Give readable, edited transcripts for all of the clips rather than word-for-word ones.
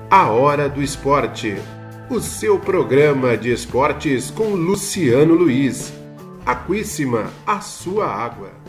A Hora do Esporte, o seu programa de esportes com Luciano Luiz. Aquíssima, a sua água.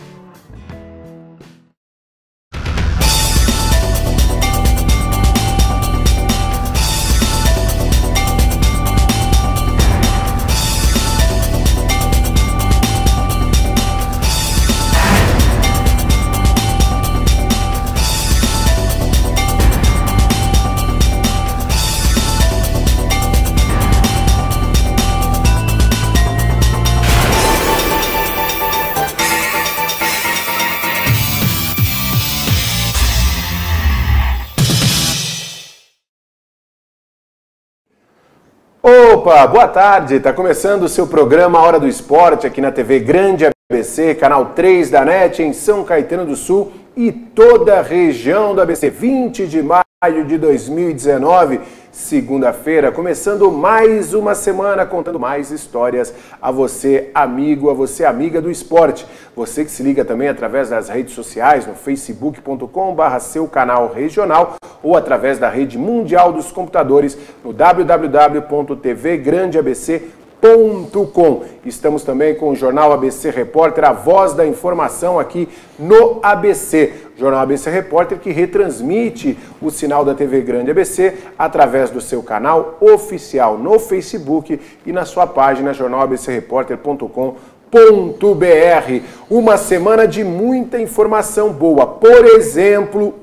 Opa, boa tarde, está começando o seu programa Hora do Esporte aqui na TV Grande ABC, canal 3 da NET em São Caetano do Sul e toda a região do ABC. 20 de maio de 2019, segunda-feira, começando mais uma semana contando mais histórias a você, amigo, a você, amiga do esporte. Você que se liga também através das redes sociais, no facebook.com/seu canal regional ou através da rede mundial dos computadores no www.tvgrandeabc.com. Estamos também com o Jornal ABC Repórter, a voz da informação aqui no ABC. Jornal ABC Repórter que retransmite o sinal da TV Grande ABC através do seu canal oficial no Facebook e na sua página jornalabcreporter.com.br. Uma semana de muita informação boa. Por exemplo,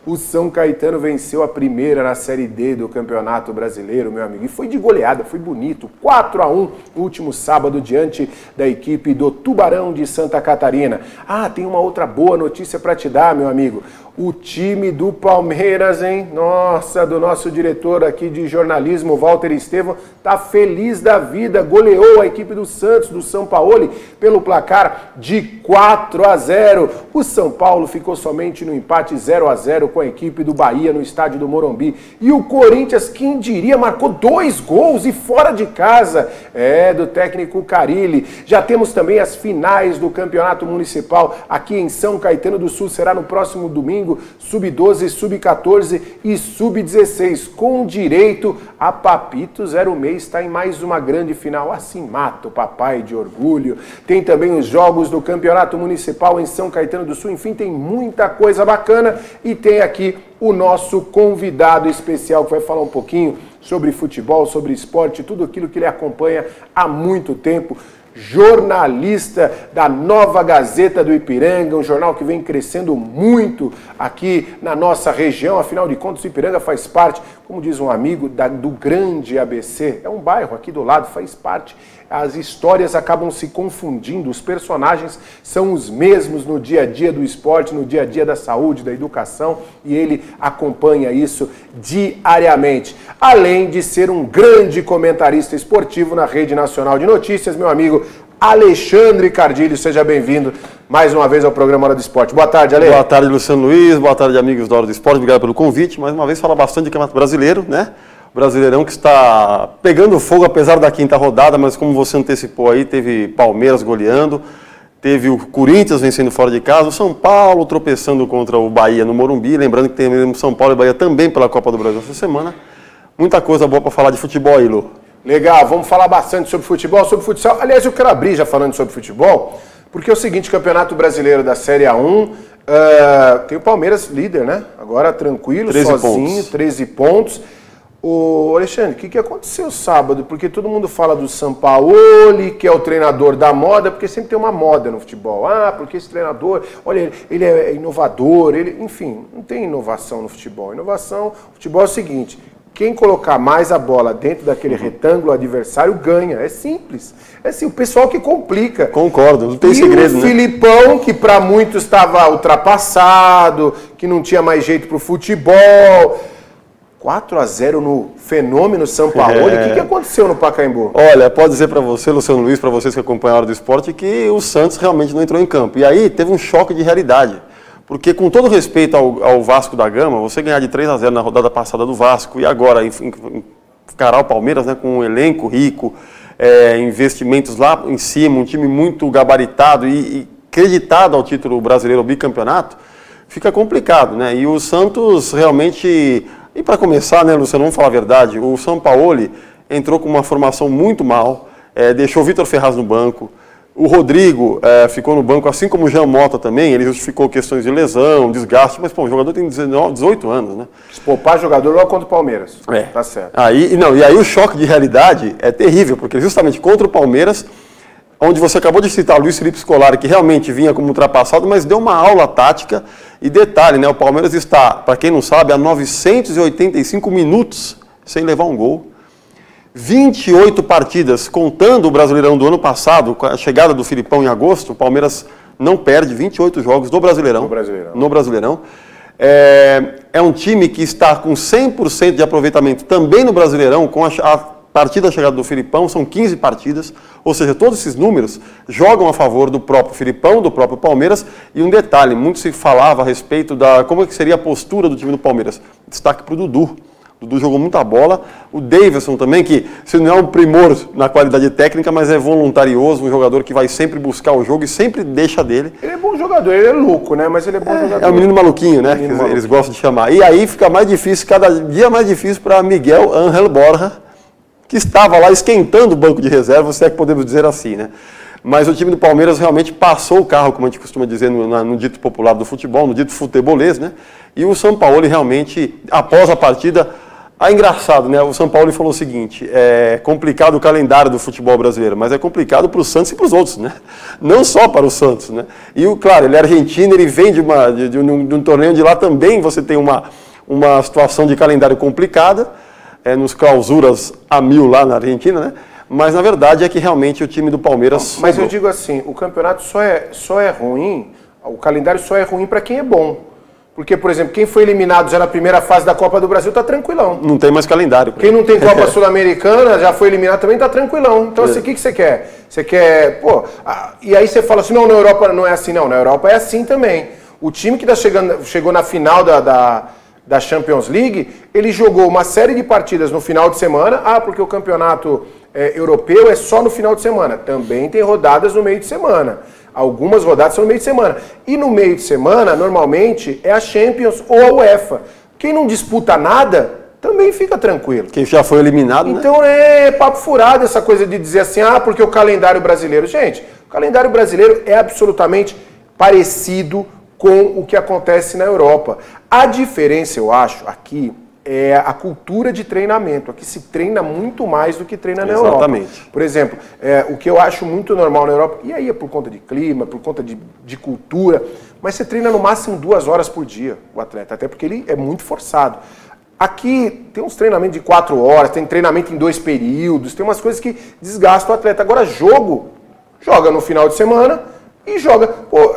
o São Caetano venceu a primeira na Série D do Campeonato Brasileiro, meu amigo. E foi de goleada, foi bonito. 4-1 no último sábado diante da equipe do Tubarão de Santa Catarina. Ah, tem uma outra boa notícia para te dar, meu amigo. O time do Palmeiras, hein? Nossa, do nosso diretor aqui de jornalismo, Walter Estevam, tá feliz da vida. Goleou a equipe do Santos, do São Paulo, pelo placar de 4-0. O São Paulo ficou somente no empate 0-0 com a equipe do Bahia no estádio do Morumbi. E o Corinthians, quem diria, marcou 2 gols e fora de casa. Do técnico Carille. Já temos também as finais do Campeonato Municipal aqui em São Caetano do Sul. Será no próximo domingo. Sub-12, Sub-14 e Sub-16, com direito a Papito 06, está em mais uma grande final. Assim mata o papai de orgulho. Tem também os jogos do Campeonato Municipal em São Caetano do Sul. Enfim, tem muita coisa bacana e tem aqui o nosso convidado especial que vai falar um pouquinho sobre futebol, sobre esporte, tudo aquilo que ele acompanha há muito tempo. Jornalista da Nova Gazeta do Ipiranga, um jornal que vem crescendo muito aqui na nossa região. Afinal de contas, o Ipiranga faz parte, como diz um amigo, do Grande ABC. É um bairro aqui do lado, faz parte. As histórias acabam se confundindo, os personagens são os mesmos no dia a dia do esporte, no dia a dia da saúde, da educação, e ele acompanha isso diariamente. Além de ser um grande comentarista esportivo na Rede Nacional de Notícias, meu amigo Alexandre Cardilho, seja bem-vindo mais uma vez ao programa Hora do Esporte. Boa tarde, Ale. Boa tarde, Luciano Luiz, boa tarde, amigos da Hora do Esporte, obrigado pelo convite. Mais uma vez, falar bastante de Campeonato Brasileiro, né? Brasileirão que está pegando fogo apesar da quinta rodada, mas como você antecipou aí, teve Palmeiras goleando, teve o Corinthians vencendo fora de casa, o São Paulo tropeçando contra o Bahia no Morumbi, lembrando que tem São Paulo e Bahia também pela Copa do Brasil essa semana. Muita coisa boa para falar de futebol aí, Lu. Legal, vamos falar bastante sobre futebol, sobre futsal. Aliás, eu quero abrir já falando sobre futebol, porque é o seguinte, Campeonato Brasileiro da Série A1, tem o Palmeiras líder, né? Agora tranquilo, 13 sozinho, pontos. 13 pontos. Ô Alexandre, o que aconteceu sábado? Porque todo mundo fala do Sampaoli, que é o treinador da moda, porque sempre tem uma moda no futebol. Ah, porque esse treinador, olha, ele é inovador, enfim, não tem inovação no futebol. Inovação, o futebol é o seguinte, quem colocar mais a bola dentro daquele retângulo adversário ganha. É simples. É assim, o pessoal que complica. Concordo, não tem segredo, né? O Filipão, que para muitos estava ultrapassado, que não tinha mais jeito pro futebol. 4-0 no fenômeno Sampaoli. O que aconteceu no Pacaembu? Olha, pode dizer para você, Luciano Luiz, para vocês que acompanham a Hora do Esporte, que o Santos realmente não entrou em campo. E aí teve um choque de realidade. Porque com todo respeito ao Vasco da Gama, você ganhar de 3-0 na rodada passada do Vasco e agora encarar o Palmeiras, né, com um elenco rico, investimentos lá em cima, um time muito gabaritado e creditado ao título brasileiro, ao bicampeonato, fica complicado, né? E o Santos realmente... E para começar, né, Luciano, vamos falar a verdade, o Sampaoli entrou com uma formação muito mal, deixou o Vitor Ferraz no banco, o Rodrigo ficou no banco, assim como o Jean Mota também, ele justificou questões de lesão, desgaste, mas pô, o jogador tem 18 anos, né? Se poupar jogador logo contra o Palmeiras, tá certo. E aí o choque de realidade é terrível, porque justamente contra o Palmeiras, onde você acabou de citar o Luiz Felipe Scolari, que realmente vinha como ultrapassado, mas deu uma aula tática. E detalhe, né, o Palmeiras está, para quem não sabe, há 985 minutos sem levar um gol. 28 partidas, contando o Brasileirão do ano passado, com a chegada do Filipão em agosto, o Palmeiras não perde 28 jogos do Brasileirão. No Brasileirão. É um time que está com 100% de aproveitamento também no Brasileirão, com a partir da chegada do Filipão, são 15 partidas, ou seja, todos esses números jogam a favor do próprio Filipão, do próprio Palmeiras, e um detalhe, muito se falava a respeito da como é que seria a postura do time do Palmeiras. Destaque para o Dudu. O Dudu jogou muita bola, o Davidson também, que se não é um primor na qualidade técnica, mas é voluntarioso, um jogador que vai sempre buscar o jogo e sempre deixa dele. Ele é bom jogador, ele é louco, né? Mas ele é bom jogador. É o menino maluquinho, né? Eles gostam de chamar. E aí fica mais difícil, cada dia mais difícil para Miguel Ángel Borja, que estava lá esquentando o banco de reserva, se é que podemos dizer assim, né? Mas o time do Palmeiras realmente passou o carro, como a gente costuma dizer no dito popular do futebol, no dito futebolês, né? E o Sampaoli realmente, após a partida, engraçado, né? O Sampaoli falou o seguinte, é complicado o calendário do futebol brasileiro, mas é complicado para o Santos e para os outros, né? Não só para o Santos, né? E, claro, ele é argentino, ele vem de um torneio de lá também, você tem uma situação de calendário complicada, nos clausuras a 1000 lá na Argentina, né? Mas na verdade é que realmente o time do Palmeiras... Mas eu digo assim, o campeonato só é ruim, o calendário só é ruim para quem é bom. Porque, por exemplo, quem foi eliminado já na primeira fase da Copa do Brasil está tranquilão. Não tem mais calendário. Quem não tem Copa Sul-Americana, já foi eliminado também, está tranquilão. Então, assim, o que você quer? Você quer... e aí você fala assim, não, na Europa não é assim, não. Na Europa é assim também. O time que chegou na final da Champions League, ele jogou uma série de partidas no final de semana. Porque o campeonato europeu é só no final de semana. Também tem rodadas no meio de semana. Algumas rodadas são no meio de semana. E no meio de semana, normalmente, é a Champions ou a UEFA. Quem não disputa nada, também fica tranquilo. Quem já foi eliminado, então, né? É papo furado essa coisa de dizer assim, porque o calendário brasileiro... Gente, o calendário brasileiro é absolutamente parecido com o que acontece na Europa. A diferença, eu acho, aqui, é a cultura de treinamento. Aqui se treina muito mais do que treina na Europa. Exatamente. Por exemplo, o que eu acho muito normal na Europa, e aí é por conta de clima, por conta de cultura, mas você treina no máximo 2 horas por dia, o atleta, até porque ele é muito forçado. Aqui tem uns treinamentos de 4 horas, tem treinamento em 2 períodos, tem umas coisas que desgastam o atleta. Agora, joga no final de semana e joga.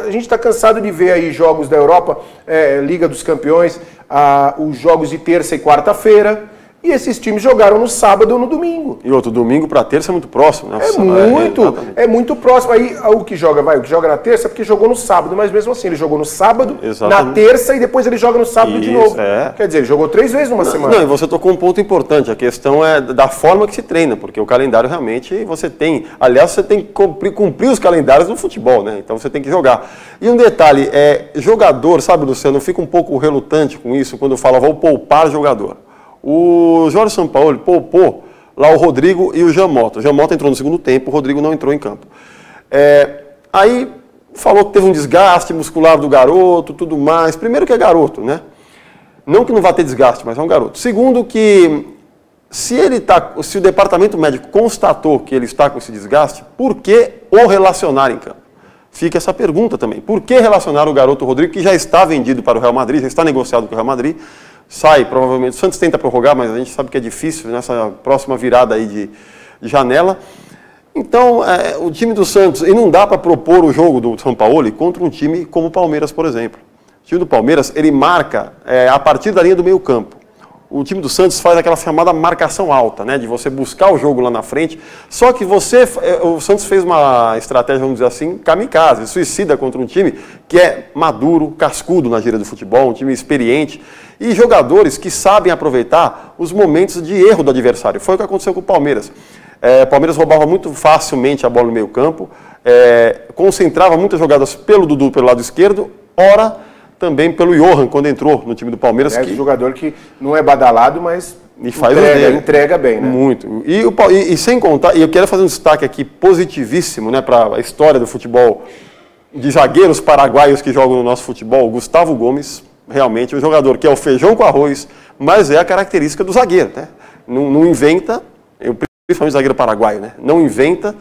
A gente está cansado de ver aí jogos da Europa, Liga dos Campeões, os jogos de terça e quarta-feira, e esses times jogaram no sábado ou no domingo. E outro domingo para terça é muito próximo, né? É muito próximo. Aí o que joga na terça é porque jogou no sábado, mas mesmo assim, ele jogou no sábado, na terça e depois ele joga no sábado de novo. Quer dizer, ele jogou 3 vezes numa semana. Não, e você tocou um ponto importante, a questão é da forma que se treina, porque o calendário realmente você tem, aliás, você tem que cumprir os calendários no futebol, né? Então você tem que jogar. E um detalhe, jogador, sabe, Luciano, eu fico um pouco relutante com isso quando eu falo, vou poupar jogador. O Jorge Sampaoli poupou lá o Rodrigo e o Jean Mota. O Jean Mota entrou no segundo tempo, o Rodrigo não entrou em campo. Aí falou que teve um desgaste muscular do garoto, tudo mais. Primeiro que é garoto, né? Não que não vá ter desgaste, mas é um garoto. Segundo que se o departamento médico constatou que ele está com esse desgaste, por que o relacionar em campo? Fica essa pergunta também. Por que relacionar o garoto Rodrigo, que já está vendido para o Real Madrid, já está negociado com o Real Madrid, sai, provavelmente, o Santos tenta prorrogar, mas a gente sabe que é difícil nessa próxima virada aí de janela. Então, o time do Santos, e não dá para propor o jogo do Sampaoli contra um time como o Palmeiras, por exemplo. O time do Palmeiras, ele marca a partir da linha do meio campo. O time do Santos faz aquela chamada marcação alta, né, de você buscar o jogo lá na frente, só que o Santos fez uma estratégia, vamos dizer assim, kamikaze, suicida contra um time que é maduro, cascudo na gíria do futebol, um time experiente, e jogadores que sabem aproveitar os momentos de erro do adversário. Foi o que aconteceu com o Palmeiras. O Palmeiras roubava muito facilmente a bola no meio campo, concentrava muitas jogadas pelo Dudu pelo lado esquerdo, ora também pelo Johan, quando entrou no time do Palmeiras. É um jogador que não é badalado, mas e faz entrega bem, né? Muito. E sem contar, e eu quero fazer um destaque aqui positivíssimo, né, para a história do futebol de zagueiros paraguaios que jogam no nosso futebol. Gustavo Gomes, realmente um jogador que é o feijão com arroz, mas é a característica do zagueiro, né? Não inventa, principalmente zagueiro paraguaio, né? Não inventa.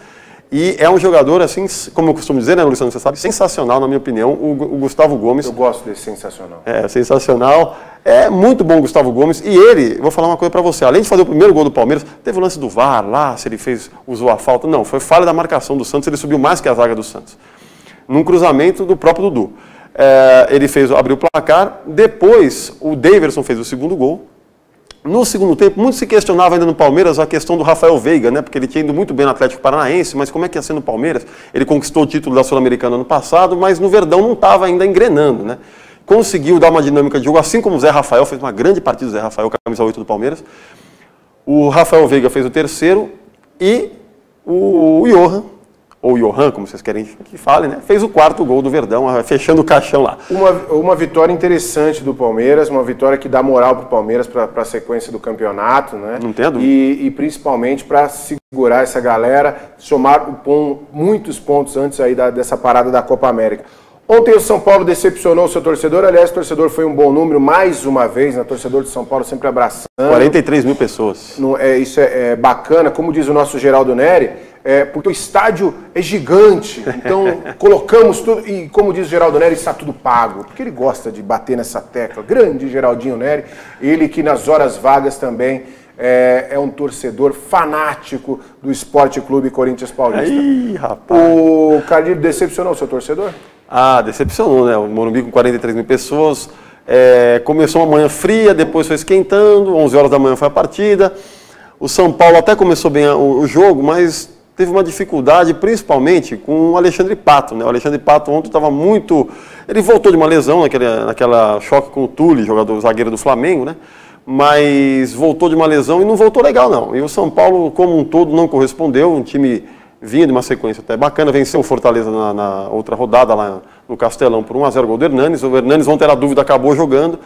E é um jogador, assim, como eu costumo dizer, né, Luciano, você sabe, sensacional, na minha opinião, o Gustavo Gomes. Eu gosto desse sensacional. É, sensacional. É muito bom o Gustavo Gomes. E ele, vou falar uma coisa para você, além de fazer o primeiro gol do Palmeiras, teve o lance do VAR lá, se ele usou a falta. Não, foi falha da marcação do Santos, ele subiu mais que a zaga do Santos. Num cruzamento do próprio Dudu. Ele abriu o placar, depois o Daverson fez o segundo gol. No segundo tempo, muito se questionava ainda no Palmeiras a questão do Rafael Veiga, né? Porque ele tinha ido muito bem no Atlético Paranaense, mas como é que ia ser no Palmeiras? Ele conquistou o título da Sul-Americana ano passado, mas no Verdão não estava ainda engrenando, né? Conseguiu dar uma dinâmica de jogo, assim como o Zé Rafael, fez uma grande partida, o Zé Rafael, camisa 8 do Palmeiras. O Rafael Veiga fez o terceiro e o Johan, ou Johan, como vocês querem que fale, né? Fez o quarto gol do Verdão, fechando o caixão lá. Uma vitória interessante do Palmeiras, uma vitória que dá moral para o Palmeiras para a sequência do campeonato, né? Não tem dúvida. E principalmente para segurar essa galera, somar muitos pontos antes aí dessa parada da Copa América. Ontem o São Paulo decepcionou o seu torcedor, aliás, o torcedor foi um bom número, mais uma vez, né? Torcedor de São Paulo sempre abraçando. 43 mil pessoas. Isso é bacana, como diz o nosso Geraldo Neri, porque o estádio é gigante, então colocamos tudo, e como diz o Geraldo Neri, está tudo pago, porque ele gosta de bater nessa tecla. Grande Geraldinho Neri, ele que nas horas vagas também é um torcedor fanático do Esporte Clube Corinthians Paulista. Ih, rapaz. O Carlinhos decepcionou o seu torcedor? Ah, decepcionou, né? O Morumbi com 43 mil pessoas. Começou uma manhã fria, depois foi esquentando, 11 horas da manhã foi a partida. O São Paulo até começou bem o jogo, mas teve uma dificuldade, principalmente com o Alexandre Pato, né? O Alexandre Pato ontem estava muito... Ele voltou de uma lesão, naquela choque com o Tully, zagueiro do Flamengo, né? Mas voltou de uma lesão e não voltou legal, não. E o São Paulo, como um todo, não correspondeu. Um time vinha de uma sequência até bacana, venceu o Fortaleza na outra rodada lá no Castelão por 1-0 gol do Hernanes. O Hernanes, ontem era dúvida, acabou jogando.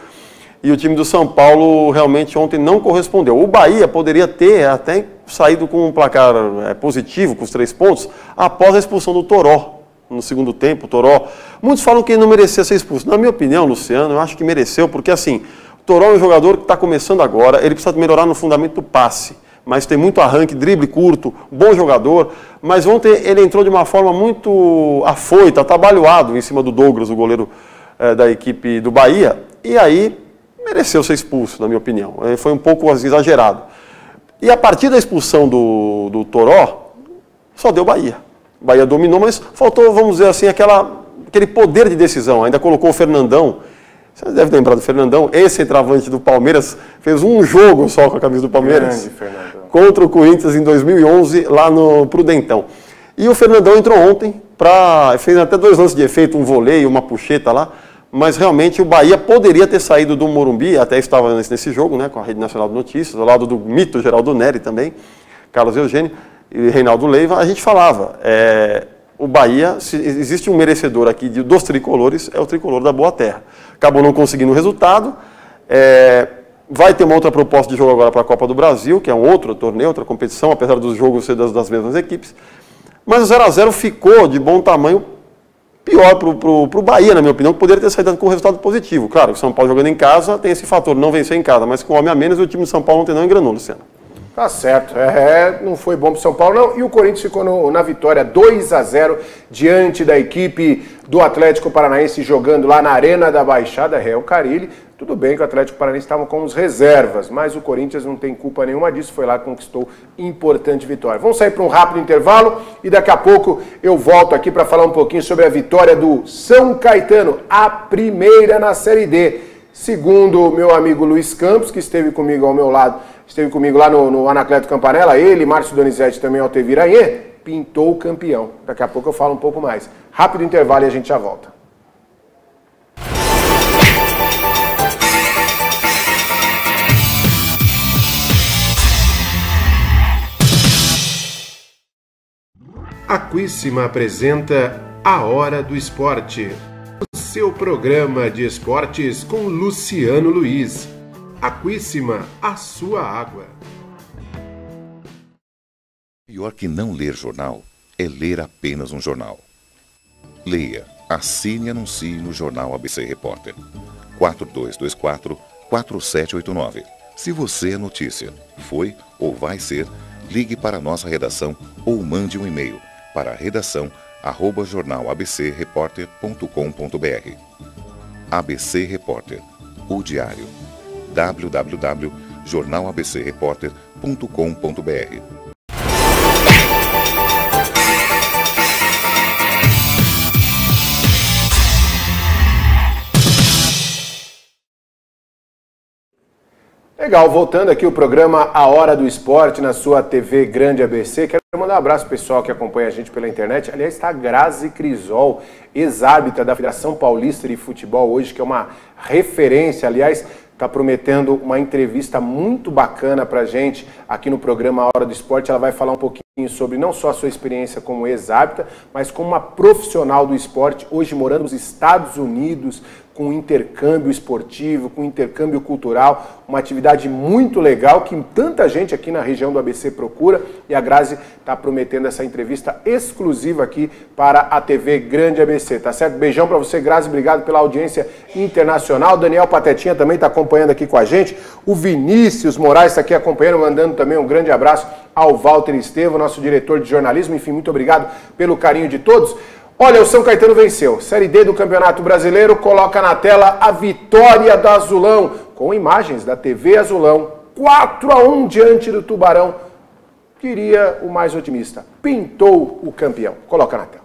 E o time do São Paulo realmente ontem não correspondeu. O Bahia poderia ter até saído com um placar positivo, com os 3 pontos, após a expulsão do Toró no segundo tempo. O Toró, muitos falam que ele não merecia ser expulso. Na minha opinião, Luciano, eu acho que mereceu, porque assim, o Toró é um jogador que está começando agora, ele precisa melhorar no fundamento do passe, mas tem muito arranque, drible curto, bom jogador, mas ontem ele entrou de uma forma muito afoita, atabalhoado em cima do Douglas, o goleiro da equipe do Bahia, e aí mereceu ser expulso, na minha opinião. Foi um pouco exagerado. E a partir da expulsão do Toró, só deu Bahia. O Bahia dominou, mas faltou, vamos dizer assim, aquele poder de decisão. Ainda colocou o Fernandão. Você deve lembrar do Fernandão, esse centroavante do Palmeiras, fez um jogo só com a camisa do Palmeiras contra o Corinthians em 2011, lá no Prudentão. E o Fernandão entrou ontem, fez até 2 lances de efeito, um voleio, uma puxeta lá, mas realmente o Bahia poderia ter saído do Morumbi, até estava nesse jogo, né, com a Rede Nacional de Notícias, ao lado do mito Geraldo Neri também, Carlos Eugênio e Reinaldo Leiva. A gente falava, o Bahia, se existe um merecedor aqui dos tricolores, é o tricolor da Boa Terra. Acabou não conseguindo o resultado, vai ter uma outra proposta de jogo agora para a Copa do Brasil, que é um outro torneio, outra competição, apesar dos jogos ser das mesmas equipes, mas o 0-0 ficou de bom tamanho, pior para o Bahia, na minha opinião, que poderia ter saído com um resultado positivo. Claro, o São Paulo jogando em casa tem esse fator, não vencer em casa, mas com um homem a menos o time de São Paulo ontem não engrenou, Luciano. Tá certo, não foi bom para o São Paulo não, e o Corinthians ficou na vitória 2-0 diante da equipe do Atlético Paranaense jogando lá na Arena da Baixada, Real Carilli. Tudo bem que o Atlético Paranaense estava com os reservas, mas o Corinthians não tem culpa nenhuma disso, foi lá e conquistou importante vitória. Vamos sair para um rápido intervalo e daqui a pouco eu volto aqui para falar um pouquinho sobre a vitória do São Caetano, a primeira na Série D. Segundo o meu amigo Luiz Campos, que esteve comigo ao meu lado, esteve comigo lá no Anacleto Campanella, ele, Márcio Donizete também, Altevir Aie, pintou o campeão. Daqui a pouco eu falo um pouco mais. Rápido intervalo e a gente já volta. A Quissima apresenta A Hora do Esporte. seu programa de esportes com Luciano Luiz. Aquíssima, a sua água. Pior que não ler jornal é ler apenas um jornal. Leia, assine e anuncie no Jornal ABC Repórter. 4224-4789. Se você é notícia, foi ou vai ser, ligue para a nossa redação ou mande um e-mail para redação@jornalabcreporter.com.br. ABC Repórter, o diário. www.jornalabcreporter.com.br. Legal, voltando aqui o programa A Hora do Esporte na sua TV Grande ABC. Quero mandar um abraço pro pessoal que acompanha a gente pela internet. Aliás, está a Grazi Crisol, ex-árbitra da Federação Paulista de Futebol hoje, que é uma referência. Aliás, está prometendo uma entrevista muito bacana pra gente aqui no programa A Hora do Esporte. Ela vai falar um pouquinho sobre não só a sua experiência como ex-árbitra, mas como uma profissional do esporte, hoje morando nos Estados Unidos, com intercâmbio esportivo, com intercâmbio cultural, uma atividade muito legal que tanta gente aqui na região do ABC procura, e a Grazi está prometendo essa entrevista exclusiva aqui para a TV Grande ABC, tá certo? Beijão para você, Grazi, obrigado pela audiência internacional. Daniel Patetinha também está acompanhando aqui com a gente, o Vinícius Moraes está aqui acompanhando, mandando também um grande abraço ao Walter Estevam, nosso diretor de jornalismo. Enfim, muito obrigado pelo carinho de todos. Olha, o São Caetano venceu. Série D do Campeonato Brasileiro coloca na tela a vitória do Azulão, com imagens da TV Azulão. 4-1 diante do Tubarão. Queria o mais otimista. Pintou o campeão. Coloca na tela.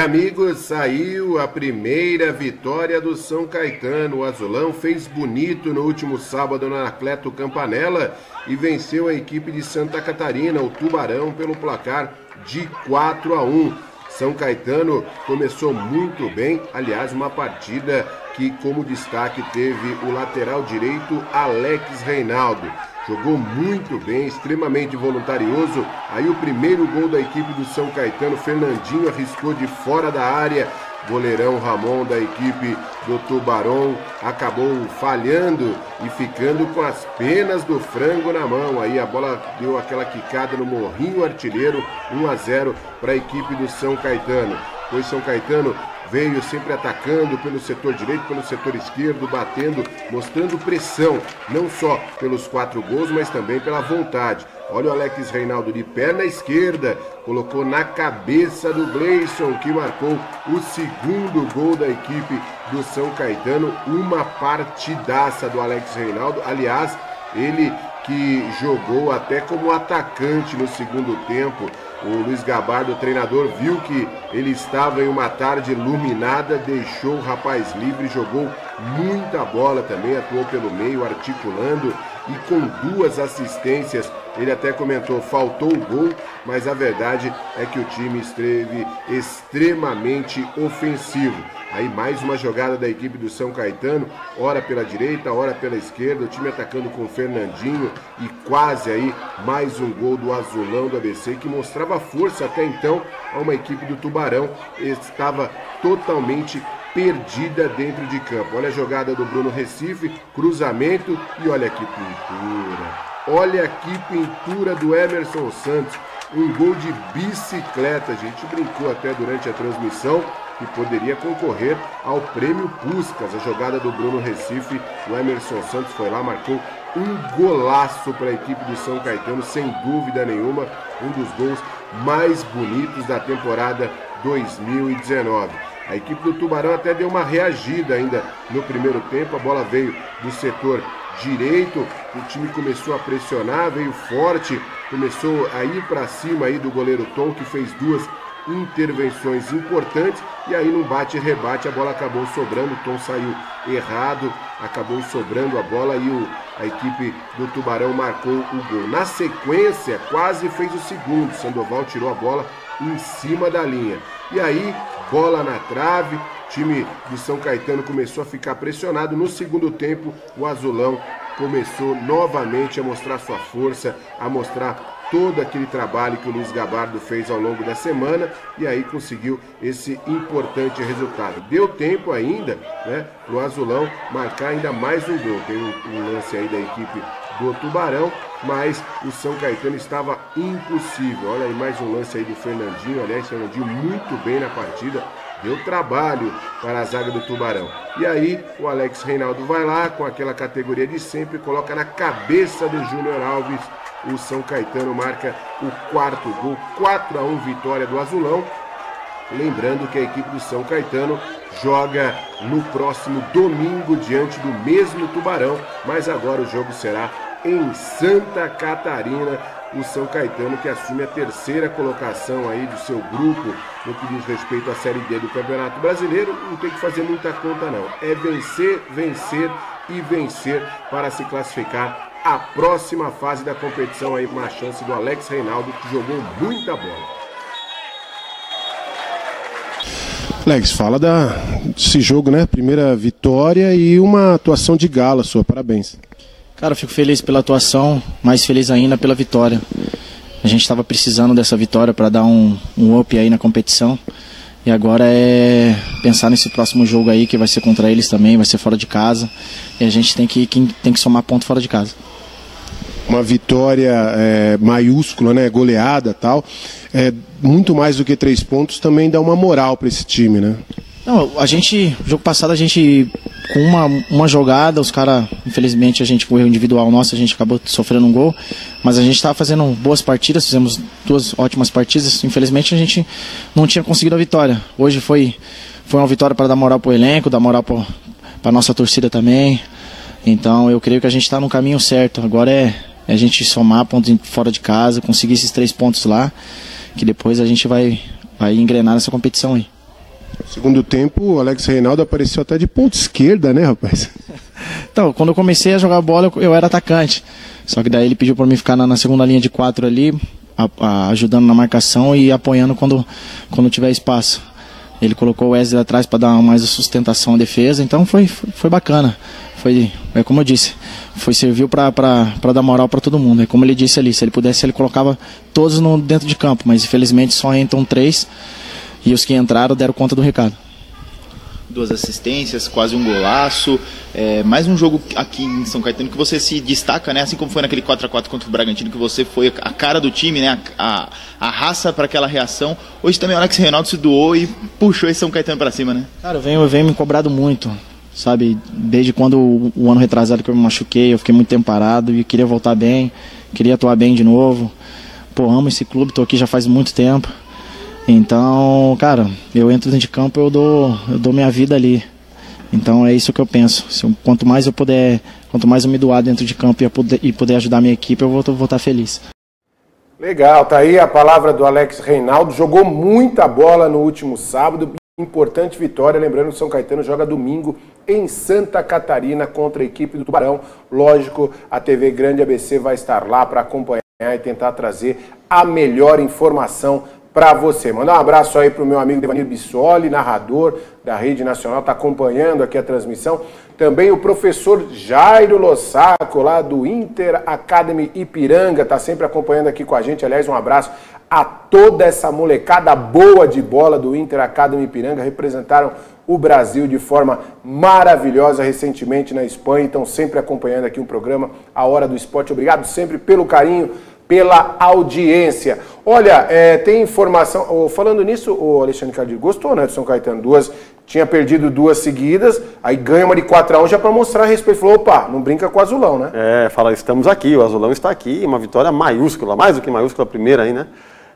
Amigos, saiu a primeira vitória do São Caetano. O Azulão fez bonito no último sábado no Anacleto Campanella e venceu a equipe de Santa Catarina, o Tubarão, pelo placar de 4-1. São Caetano começou muito bem, aliás, uma partida que como destaque teve o lateral direito Alex Reinaldo. Jogou muito bem, extremamente voluntarioso. Aí o primeiro gol da equipe do São Caetano, Fernandinho arriscou de fora da área. Goleirão Ramon da equipe do Tubarão acabou falhando e ficando com as penas do frango na mão. Aí a bola deu aquela quicada no morrinho artilheiro, 1-0 para a equipe do São Caetano. Pois São Caetano veio sempre atacando pelo setor direito, pelo setor esquerdo, batendo, mostrando pressão, não só pelos 4 gols, mas também pela vontade. Olha o Alex Reinaldo de perna esquerda, colocou na cabeça do Gleison, que marcou o segundo gol da equipe do São Caetano. Uma partidaça do Alex Reinaldo, aliás, ele que jogou até como atacante no segundo tempo. O Luiz Gabardo, o treinador, viu que ele estava em uma tarde iluminada, deixou o rapaz livre, jogou muita bola também, atuou pelo meio, articulando e com 2 assistências. Ele até comentou, faltou o gol, mas a verdade é que o time esteve extremamente ofensivo. Aí mais uma jogada da equipe do São Caetano, ora pela direita, ora pela esquerda, o time atacando com o Fernandinho e quase aí mais um gol do Azulão do ABC, que mostrava força até então a uma equipe do Tubarão, estava totalmente perdida dentro de campo. Olha a jogada do Bruno Recife, cruzamento e olha que pintura. Olha que pintura do Emerson Santos, um gol de bicicleta, a gente brincou até durante a transmissão que poderia concorrer ao prêmio Puskás. A jogada do Bruno Recife, o Emerson Santos foi lá, marcou um golaço para a equipe do São Caetano, sem dúvida nenhuma, um dos gols mais bonitos da temporada 2019. A equipe do Tubarão até deu uma reagida ainda no primeiro tempo, a bola veio do setor direito, o time começou a pressionar, veio forte, começou a ir para cima aí do goleiro Tom, que fez 2 intervenções importantes, e aí num bate e rebate a bola acabou sobrando, o Tom saiu errado, acabou sobrando a bola e a equipe do Tubarão marcou o gol. Na sequência, quase fez o segundo, Sandoval tirou a bola em cima da linha. E aí, bola na trave, o time do São Caetano começou a ficar pressionado. No segundo tempo, o Azulão começou novamente a mostrar sua força, a mostrar todo aquele trabalho que o Luiz Gabardo fez ao longo da semana e aí conseguiu esse importante resultado. Deu tempo ainda, né, para o Azulão marcar ainda mais um gol. Tem um lance aí da equipe do Tubarão, mas o São Caetano estava impossível. Olha aí mais um lance aí do Fernandinho, aliás, Fernandinho muito bem na partida, deu trabalho para a zaga do Tubarão. E aí o Alex Reinaldo vai lá com aquela categoria de sempre, coloca na cabeça do Júnior Alves. O São Caetano marca o quarto gol, 4-1 vitória do Azulão. Lembrando que a equipe do São Caetano joga no próximo domingo diante do mesmo Tubarão, mas agora o jogo será em Santa Catarina. O São Caetano que assume a terceira colocação aí do seu grupo no que diz respeito à Série D do Campeonato Brasileiro. Não tem que fazer muita conta não, é vencer, vencer e vencer para se classificar à próxima fase da competição. Aí uma chance do Alex Reinaldo, que jogou muita bola. Alex, fala desse jogo, né? Primeira vitória e uma atuação de gala sua, parabéns. Cara, eu fico feliz pela atuação, mais feliz ainda pela vitória. A gente estava precisando dessa vitória para dar um up aí na competição. E agora é pensar nesse próximo jogo aí, que vai ser contra eles também, vai ser fora de casa. E a gente tem que somar ponto fora de casa. Uma vitória maiúscula, né? Goleada e tal. Muito mais do que 3 pontos também dá uma moral para esse time, né? Não, jogo passado a gente, com uma jogada, os caras, infelizmente, a gente com o erro individual nosso, a gente acabou sofrendo um gol, mas a gente estava fazendo boas partidas, fizemos 2 ótimas partidas, infelizmente a gente não tinha conseguido a vitória. Hoje foi uma vitória para dar moral para o elenco, dar moral para a nossa torcida também, então eu creio que a gente está no caminho certo. Agora é a gente somar pontos fora de casa, conseguir esses 3 pontos lá, que depois a gente vai engrenar nessa competição aí. Segundo tempo, o Alex Reinaldo apareceu até de ponta esquerda, né, rapaz? Então, quando eu comecei a jogar bola, eu era atacante. Só que daí ele pediu para mim ficar na segunda linha de 4 ali, ajudando na marcação e apoiando quando tiver espaço. Ele colocou o Wesley atrás para dar mais sustentação à defesa, então foi bacana. Como eu disse, serviu para dar moral para todo mundo. É como ele disse ali, se ele pudesse, ele colocava todos dentro de campo, mas infelizmente só entram 3. E os que entraram deram conta do recado. 2 assistências, quase um golaço. Mais um jogo aqui em São Caetano que você se destaca, né? Assim como foi naquele 4-4 contra o Bragantino, que você foi a cara do time, né? A raça para aquela reação. Hoje também o Alex Reinaldo se doou e puxou esse São Caetano para cima, né? Cara, eu venho me cobrado muito, sabe? Desde quando o ano retrasado que eu me machuquei, eu fiquei muito tempo parado e queria voltar bem, queria atuar bem de novo. Pô, amo esse clube, tô aqui já faz muito tempo. Então, cara, eu entro dentro de campo, eu dou minha vida ali. Então é isso que eu penso. Quanto mais eu me doar dentro de campo e poder ajudar a minha equipe, eu vou estar feliz. Legal, tá aí a palavra do Alex Reinaldo. Jogou muita bola no último sábado. Importante vitória. Lembrando que o São Caetano joga domingo em Santa Catarina contra a equipe do Tubarão. Lógico, a TV Grande ABC vai estar lá para acompanhar e tentar trazer a melhor informação para você. Mandar um abraço aí para o meu amigo Devanir Bissoli, narrador da Rede Nacional, está acompanhando aqui a transmissão. Também o professor Jairo Lossaco, lá do Inter Academy Ipiranga, está sempre acompanhando aqui com a gente. Aliás, um abraço a toda essa molecada boa de bola do Inter Academy Ipiranga, representaram o Brasil de forma maravilhosa recentemente na Espanha, estão sempre acompanhando aqui um programa, A Hora do Esporte. Obrigado sempre pelo carinho, pela audiência. Olha, tem informação, falando nisso, o Alexandre Cardir gostou, né, do São Caetano, tinha perdido 2 seguidas, aí ganha uma de 4-1 já para mostrar a respeito, falou, opa, não brinca com o Azulão, né? Fala, estamos aqui, o Azulão está aqui, uma vitória maiúscula, mais do que maiúscula, a primeira aí, né?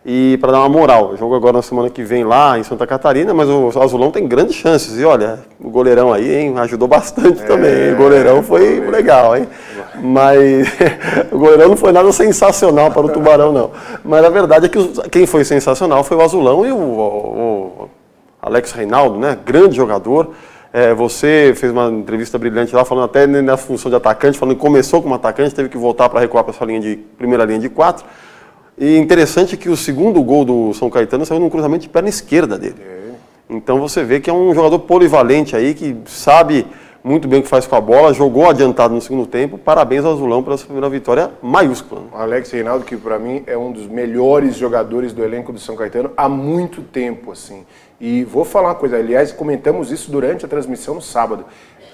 E para dar uma moral, o jogo agora na semana que vem lá em Santa Catarina, mas o Azulão tem grandes chances. E olha, o goleirão aí, hein, ajudou bastante também. Hein? O goleirão foi legal, hein? Mas o goleirão não foi nada sensacional para o Tubarão, não. Mas a verdade é que quem foi sensacional foi o Azulão e o Alex Reinaldo, né? Grande jogador. Você fez uma entrevista brilhante lá, falando até na função de atacante, falando que começou como atacante, teve que voltar para recuar para essa primeira linha de 4. E interessante que o segundo gol do São Caetano saiu num cruzamento de perna esquerda dele. Então você vê que é um jogador polivalente aí, que sabe muito bem o que faz com a bola, jogou adiantado no segundo tempo. Parabéns ao Azulão pela sua primeira vitória maiúscula. O Alex Reinaldo, que para mim é um dos melhores jogadores do elenco do São Caetano há muito tempo, assim. E vou falar uma coisa, aliás, comentamos isso durante a transmissão no sábado.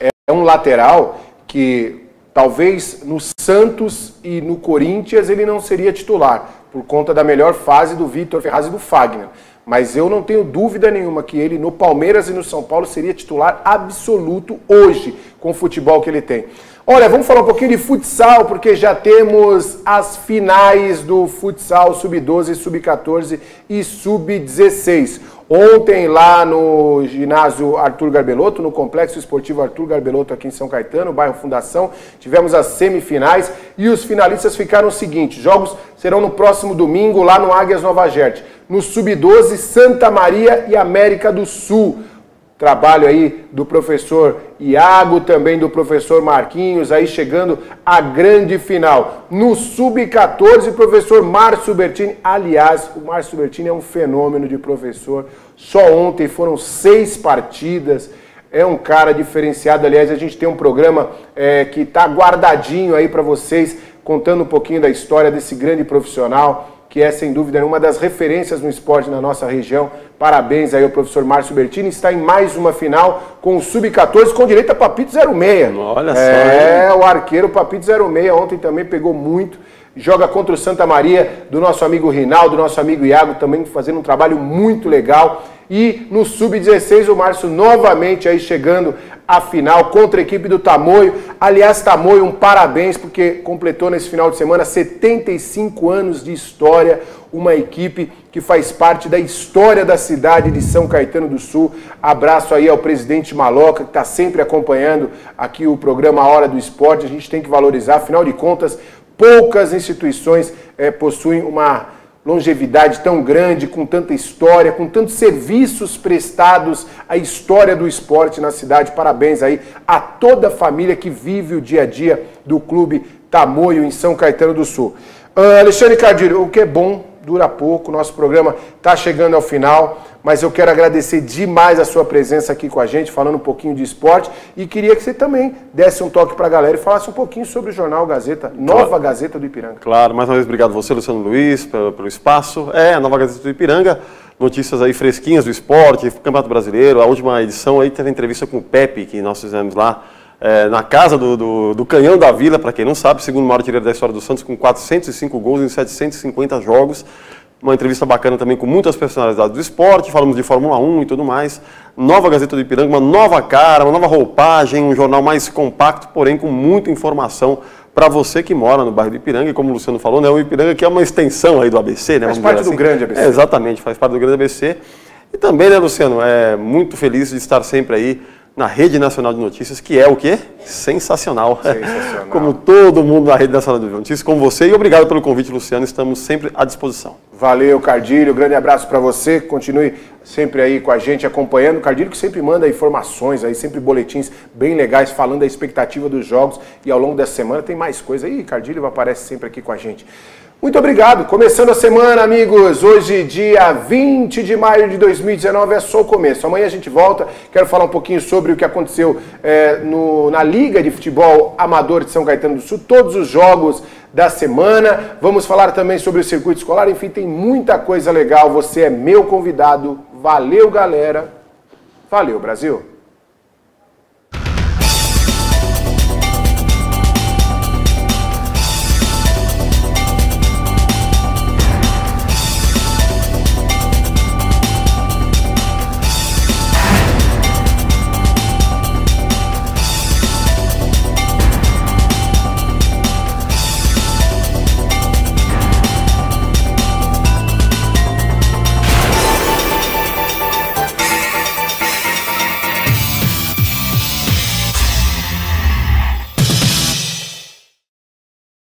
É um lateral que talvez no Santos e no Corinthians ele não seria titular, por conta da melhor fase do Vitor Ferraz e do Fagner. Mas eu não tenho dúvida nenhuma que ele no Palmeiras e no São Paulo seria titular absoluto hoje, com o futebol que ele tem. Olha, vamos falar um pouquinho de futsal, porque já temos as finais do futsal sub-12, sub-14 e sub-16. Ontem, lá no ginásio Arthur Garbelotto, no Complexo Esportivo Arthur Garbelotto, aqui em São Caetano, bairro Fundação, tivemos as semifinais e os finalistas ficaram os seguintes. Jogos serão no próximo domingo, lá no Águias Nova Gerte. No sub-12, Santa Maria e América do Sul. Trabalho aí do professor Iago, também do professor Marquinhos, aí chegando à grande final. No sub-14, professor Márcio Bertini. Aliás, o Márcio Bertini é um fenômeno de professor. Só ontem foram 6 partidas. É um cara diferenciado. Aliás, a gente tem um programa que está guardadinho aí para vocês, contando um pouquinho da história desse grande profissional, que é, sem dúvida, uma das referências no esporte na nossa região. Parabéns aí ao professor Márcio Bertini. Está em mais uma final com o Sub-14, com direito a Papito 06. Olha só. É, o arqueiro Papito 06 ontem também pegou muito. Joga contra o Santa Maria, do nosso amigo Rinaldo, do nosso amigo Iago, também fazendo um trabalho muito legal. E no Sub-16, o Márcio novamente aí chegando à final contra a equipe do Tamoio. Aliás, Tamoio, um parabéns, porque completou nesse final de semana 75 anos de história. Uma equipe que faz parte da história da cidade de São Caetano do Sul. Abraço aí ao presidente Maloca, que está sempre acompanhando aqui o programa Hora do Esporte. A gente tem que valorizar, afinal de contas, poucas instituições possuem uma longevidade tão grande, com tanta história, com tantos serviços prestados à história do esporte na cidade. Parabéns aí a toda a família que vive o dia a dia do Clube Tamoio em São Caetano do Sul. Alexandre Cardilho, o que é bom dura pouco, nosso programa está chegando ao final, mas eu quero agradecer demais a sua presença aqui com a gente, falando um pouquinho de esporte, e queria que você também desse um toque para a galera e falasse um pouquinho sobre o jornal Gazeta, Nova Gazeta do Ipiranga. Claro, mais uma vez obrigado a você, Luciano Luiz, pelo espaço. A Nova Gazeta do Ipiranga, notícias aí fresquinhas do esporte, Campeonato Brasileiro. A última edição aí teve entrevista com o Pepe, que nós fizemos lá na casa do Canhão da Vila, para quem não sabe, segundo o maior artilheiro da história do Santos, com 405 gols em 750 jogos. Uma entrevista bacana também com muitas personalidades do esporte, falamos de Fórmula 1 e tudo mais. Nova Gazeta do Ipiranga, uma nova cara, uma nova roupagem, um jornal mais compacto, porém com muita informação para você que mora no bairro do Ipiranga. E como o Luciano falou, né, o Ipiranga que é uma extensão aí do ABC, né? Faz parte do grande ABC. Exatamente, faz parte do grande ABC. E também, né, Luciano, muito feliz de estar sempre aí na Rede Nacional de Notícias, que é o quê? Sensacional. Sensacional. Como todo mundo na Rede Nacional de Notícias, como você. E obrigado pelo convite, Luciano. Estamos sempre à disposição. Valeu, Cardilho. Grande abraço para você. Continue sempre aí com a gente, acompanhando. O Cardilho que sempre manda informações aí, sempre boletins bem legais, falando da expectativa dos jogos. E ao longo dessa semana tem mais coisa aí. Cardilho aparece sempre aqui com a gente. Muito obrigado. Começando a semana, amigos. Hoje, dia 20 de maio de 2019, é só o começo. Amanhã a gente volta. Quero falar um pouquinho sobre o que aconteceu na Liga de Futebol Amador de São Caetano do Sul. Todos os jogos da semana. Vamos falar também sobre o circuito escolar. Enfim, tem muita coisa legal. Você é meu convidado. Valeu, galera. Valeu, Brasil.